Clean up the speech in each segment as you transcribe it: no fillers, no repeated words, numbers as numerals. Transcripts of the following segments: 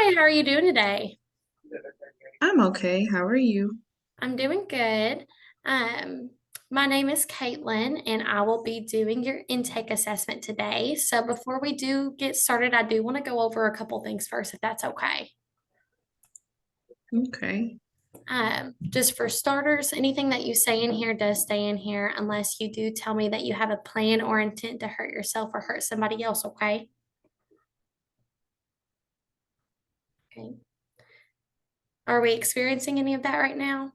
Hi, how are you doing today? I'm okay. How are you? I'm doing good. Um, my name is Kaitlyn, and I will be doing your intake assessment today. So before we do get started, I do want to go over a couple things first, if that's okay. Okay. Just for starters, anything that you say in here does stay in here unless you do tell me that you have a plan or intent to hurt yourself or hurt somebody else, okay? Okay. Are we experiencing any of that right now?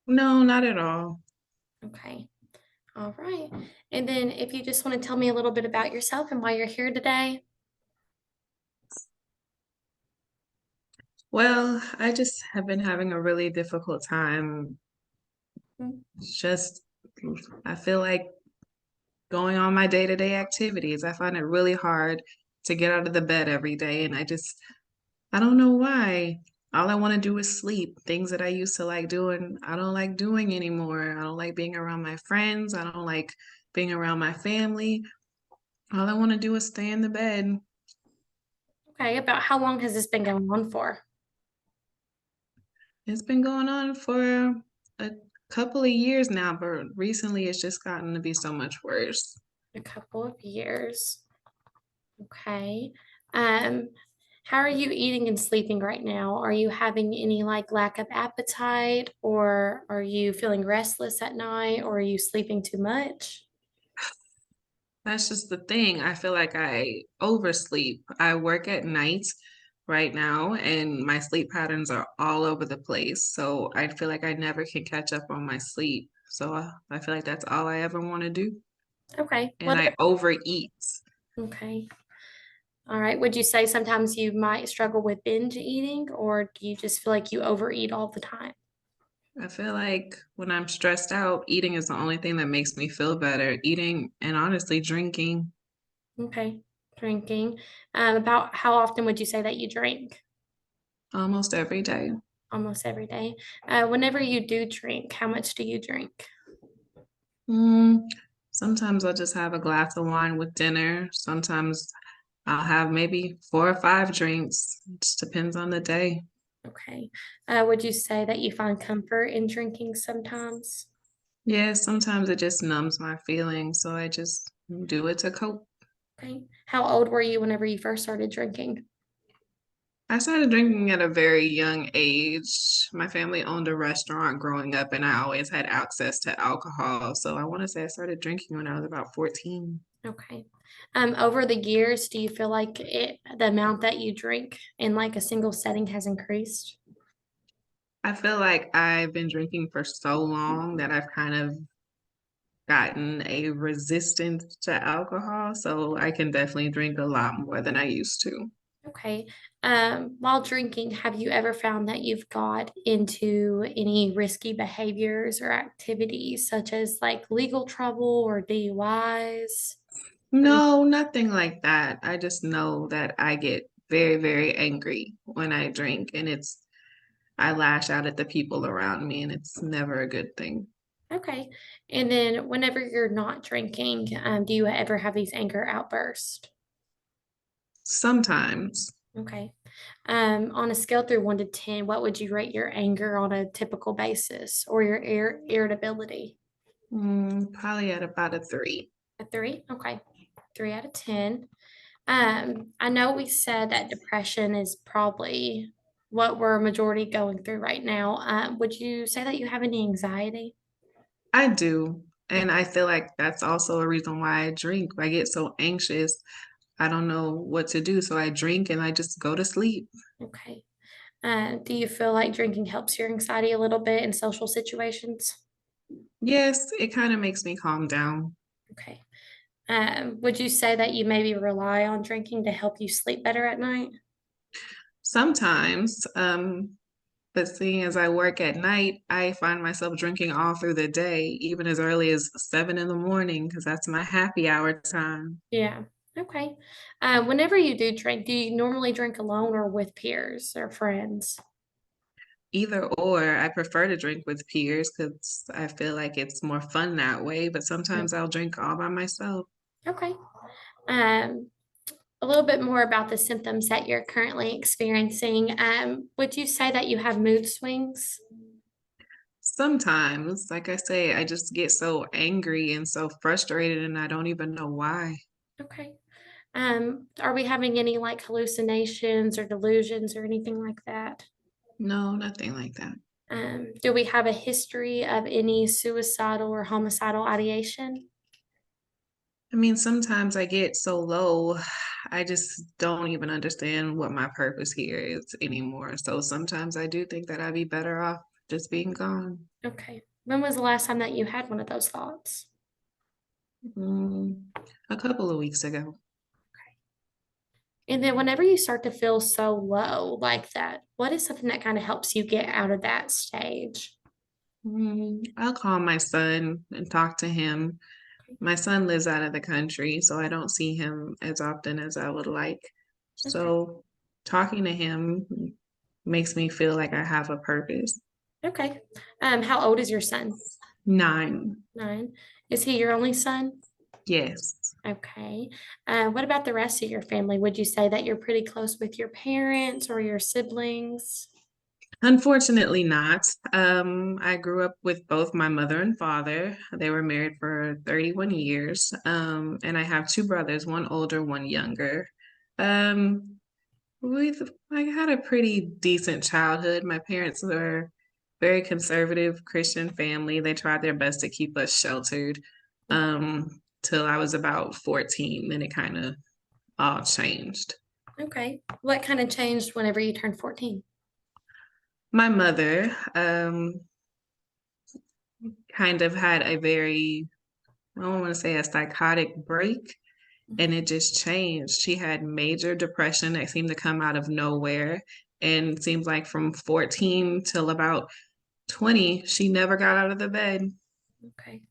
No, not at all. Okay. All right. And then if you just want to tell me a little bit about yourself and why you're here today. Well, I just have been having a really difficult time. Mm. Just, I feel like going on my day-to-day activities. I find it really hard to get out of the bed every day, and I don't know why. All I want to do is sleep. Things that I used to like doing, I don't like doing anymore. I don't like being around my friends. I don't like being around my family. All I want to do is stay in the bed. Okay, about how long has this been going on for? It's been going on for a couple of years now, but recently it's just gotten to be so much worse. A couple of years. Okay. Um, how are you eating and sleeping right now? Are you having any like lack of appetite, or are you feeling restless at night, or are you sleeping too much? That's just the thing. I feel like I oversleep. I work at night right now, and my sleep patterns are all over the place. So I feel like I never can catch up on my sleep. So I feel like that's all I ever want to do. Okay. And What? I overeat. Okay. All right. Would you say sometimes you might struggle with binge eating, or do you just feel like you overeat all the time? I feel like when I'm stressed out, eating is the only thing that makes me feel better. Eating and honestly drinking. Okay. Drinking. About how often would you say that you drink? Almost every day. Almost every day. Whenever you do drink, how much do you drink? Mm, sometimes I'll just have a glass of wine with dinner. Sometimes I'll have maybe 4 or 5 drinks. It just depends on the day. Okay. Would you say that you find comfort in drinking sometimes? Yeah, sometimes it just numbs my feelings, so I just do it to cope. Okay. How old were you whenever you first started drinking? I started drinking at a very young age. My family owned a restaurant growing up, and I always had access to alcohol. So I want to say I started drinking when I was about 14. Okay. Over the years, do you feel like the amount that you drink in like a single setting has increased? I feel like I've been drinking for so long that I've kind of gotten a resistance to alcohol, so I can definitely drink a lot more than I used to. Okay. While drinking, have you ever found that you've got into any risky behaviors or activities, such as like legal trouble or DUIs? No, nothing like that. I just know that I get very, very angry when I drink, and I lash out at the people around me, and it's never a good thing. Okay. And then whenever you're not drinking, do you ever have these anger outbursts? Sometimes, Okay. On a scale through 1 to 10, what would you rate your anger on a typical basis or your irritability? probably at about a 3. A three? Okay. 3 out of 10. I know we said that depression is probably what we're majority going through right now. Would you say that you have any anxiety? I do, and I feel like that's also a reason why I drink. I get so anxious, I don't know what to do, so I drink and I just go to sleep. Okay. Do you feel like drinking helps your anxiety a little bit in social situations? Yes, it kind of makes me calm down. Okay. Would you say that you maybe rely on drinking to help you sleep better at night? Sometimes, but seeing as I work at night, I find myself drinking all through the day, even as early as 7 in the morning, because that's my happy hour time. Yeah. Okay. Whenever you do drink, do you normally drink alone or with peers or friends? Either or, I prefer to drink with peers because I feel like it's more fun that way, but Mm. sometimes I'll drink all by myself. Okay. Um, a little bit more about the symptoms that you're currently experiencing. Would you say that you have mood swings? Sometimes, like I say, I just get so angry and so frustrated, and I don't even know why. Okay. Are we having any like hallucinations or delusions or anything like that? No, nothing like that. Do we have a history of any suicidal or homicidal ideation? I mean, sometimes I get so low, I just don't even understand what my purpose here is anymore. So sometimes I do think that I'd be better off just being gone. Okay. When was the last time that you had one of those thoughts? Mm, a couple of weeks ago. And then whenever you start to feel so low like that, what is something that kind of helps you get out of that stage? I'll call my son and talk to him. My son lives out of the country, so I don't see him as often as I would like. Okay. So talking to him makes me feel like I have a purpose. Okay. How old is your son? 9, 9. Is he your only son? yes. Okay. What about the rest of your family? Would you say that you're pretty close with your parents or your siblings? Unfortunately not. I grew up with both my mother and father. They were married for 31 years. And I have two brothers, one older, one younger. Um, we've I had a pretty decent childhood. My parents were very conservative Christian family. They tried their best to keep us sheltered till I was about 14. Then it kind of all changed. Okay. What kind of changed whenever you turned 14? My mother kind of had a very, I don't want to say a psychotic break, and it just changed. She had major depression that seemed to come out of nowhere. And it seems like from 14 till about 20, she never got out of the bed. Okay.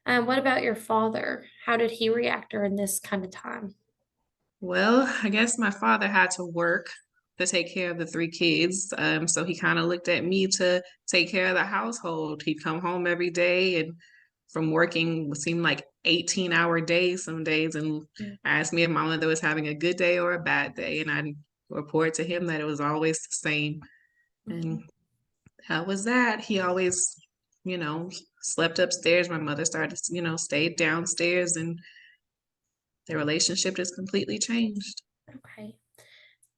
What about your father? How did he react during this kind of time? Well, I guess my father had to work to take care of the three kids. So he kind of looked at me to take care of the household. He'd come home every day and from working would seem like 18-hour days some days and Mm. asked me if my mother was having a good day or a bad day. And I'd report to him that it was always the same. And Okay. how was that? He always, you know, slept upstairs. My mother started, stayed downstairs and their relationship just completely changed. Okay.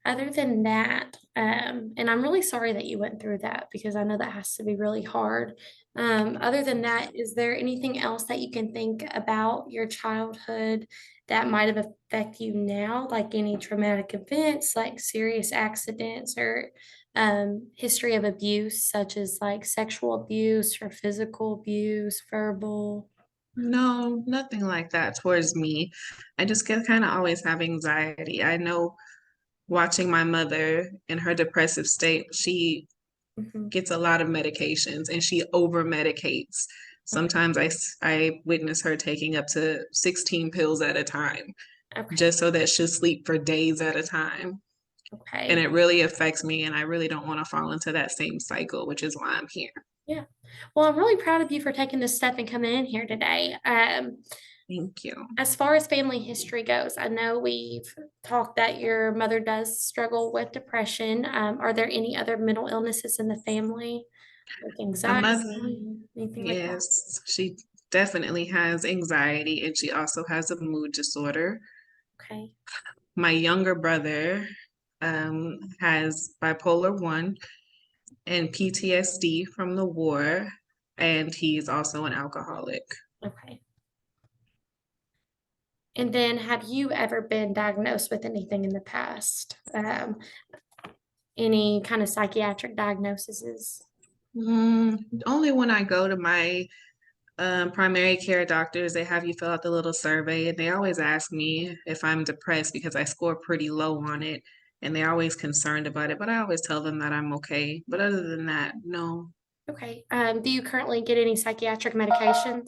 Other than that, and I'm really sorry that you went through that because I know that has to be really hard. Other than that, is there anything else that you can think about your childhood that might have affected you now, like any traumatic events, like serious accidents or history of abuse, such as like sexual abuse or physical abuse, verbal? No, nothing like that towards me. I just get kind of always have anxiety. I know watching my mother in her depressive state, she Mhm. gets a lot of medications and she over medicates. Okay. Sometimes I witness her taking up to 16 pills at a time Okay. just so that she'll sleep for days at a time. And Okay. it really affects me, and I really don't want to fall into that same cycle, which is why I'm here. Yeah. Well, I'm really proud of you for taking this step and coming in here today. Thank you. As far as family history goes, I know we've talked that your mother does struggle with depression. Are there any other mental illnesses in the family, like My anxiety, mother, anything like that? yes, she definitely has anxiety and she also has a mood disorder. Okay. My younger brother has bipolar 1 and PTSD from the war, and he's also an alcoholic. Okay. And then have you ever been diagnosed with anything in the past? Any kind of psychiatric diagnoses? Only when I go to my primary care doctors, they have you fill out the little survey, and they always ask me if I'm depressed because I score pretty low on it, and they're always concerned about it. But I always tell them that I'm okay. But other than that, no. Okay. Do you currently get any psychiatric medications?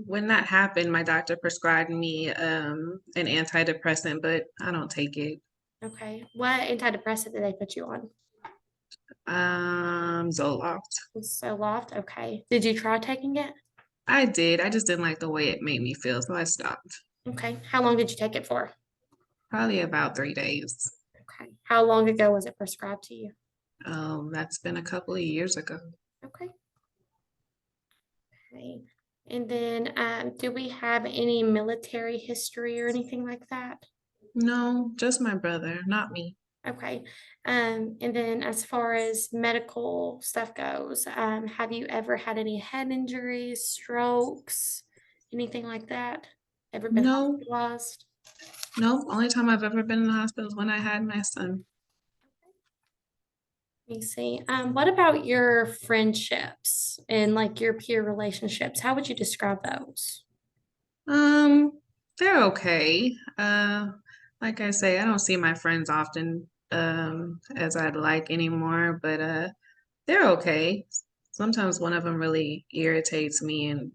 When that happened, my doctor prescribed me an antidepressant, but I don't take it. Okay. What antidepressant did they put you on? Zoloft. So loft. Okay. Did you try taking it? I did. I just didn't like the way it made me feel, so I stopped. Okay. How long did you take it for? Probably about 3 days. Okay. How long ago was it prescribed to you? That's been a couple of years ago. Okay. Okay. And then, do we have any military history or anything like that? No, just my brother, not me. Okay. And then as far as medical stuff goes, have you ever had any head injuries, strokes, anything like that? Ever been No, hospitalized? no. Only time I've ever been in the hospital is when I had my son. Let me see. What about your friendships and like your peer relationships? How would you describe those? Um, they're okay. Like I say, I don't see my friends often as I'd like anymore, but they're okay. Sometimes one of them really irritates me and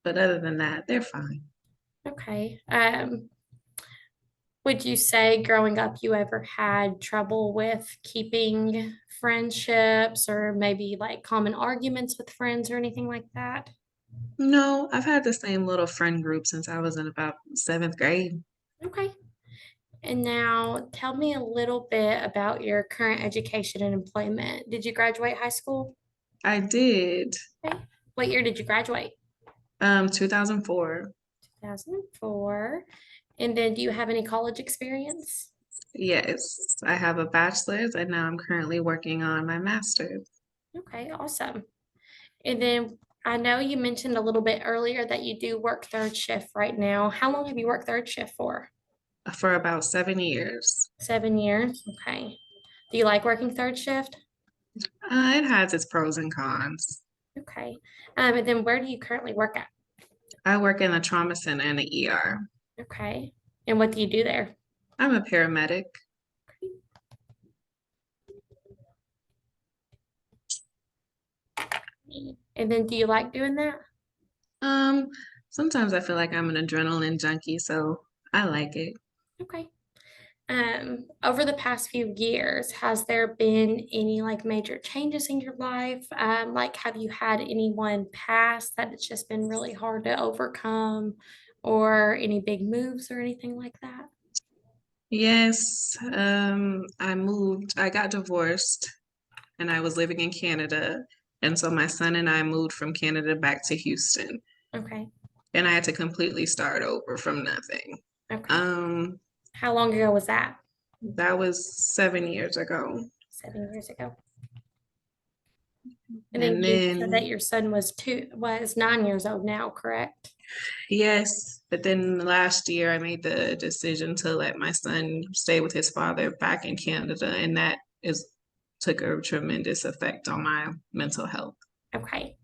but other than that, they're fine. Okay. Would you say growing up you ever had trouble with keeping friendships or maybe like common arguments with friends or anything like that? No, I've had the same little friend group since I was in about seventh grade. Okay. And now tell me a little bit about your current education and employment. Did you graduate high school? I did. Okay. What year did you graduate? 2004. 2004. And then do you have any college experience? Yes, I have a bachelor's and now I'm currently working on my master's Okay, awesome. And then I know you mentioned a little bit earlier that you do work third shift right now. How long have you worked third shift for? for about 7 years. 7 years. Okay. Do you like working third shift? It has its pros and cons. Okay. And then where do you currently work at? I work in a trauma center and the ER. Okay. And what do you do there? I'm a paramedic. And then do you like doing that? Um, Sometimes I feel like I'm an adrenaline junkie, so I like it. Okay. Over the past few years, has there been any like major changes in your life? Like, have you had anyone pass that it's just been really hard to overcome, or any big moves or anything like that? Yes, I got divorced and I was living in Canada. And so my son and I moved from Canada back to Houston. Okay. And I had to completely start over from nothing. Okay. Um, How long ago was that? that was 7 years ago. 7 years ago. And then And you said that then, your son was 9 years old now, correct? yes, but then last year I made the decision to let my son stay with his father back in Canada, and that is took a tremendous effect on my mental health. Okay.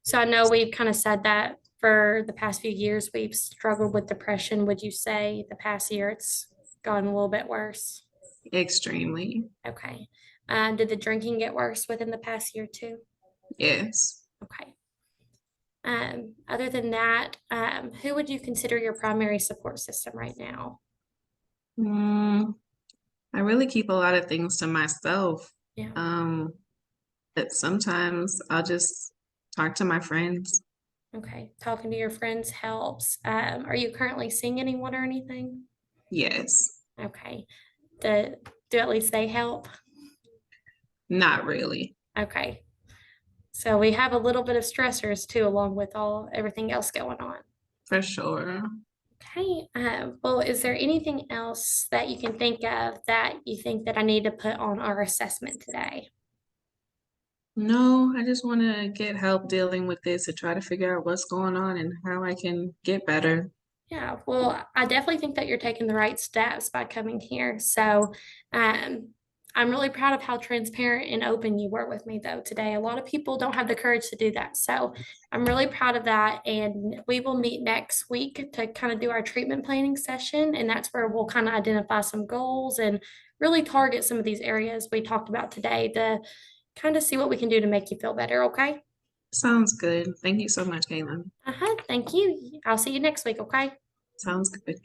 So I know we've kind of said that for the past few years we've struggled with depression. Would you say the past year it's gone a little bit worse? Extremely. Okay. Did the drinking get worse within the past year too? Yes. Okay. Other than that, who would you consider your primary support system right now? Mm, I really keep a lot of things to myself. Yeah. Um, but sometimes I'll just talk to my friends. Okay. Talking to your friends helps. Are you currently seeing anyone or anything? Yes. Okay. Do at least they help? Not really, Okay. So we have a little bit of stressors too, along with all everything else going on. for sure. Okay. Well, is there anything else that you can think of that you think that I need to put on our assessment today? No, I just want to get help dealing with this to try to figure out what's going on and how I can get better. Yeah, well, I definitely think that you're taking the right steps by coming here. So, um, I'm really proud of how transparent and open you were with me, though, today. A lot of people don't have the courage to do that. So, I'm really proud of that. And we will meet next week to kind of do our treatment planning session. And that's where we'll kind of identify some goals and really target some of these areas we talked about today to kind of see what we can do to make you feel better. Okay. Sounds good. Thank you so much, Kaitlyn. Thank you. I'll see you next week. Okay. Sounds good.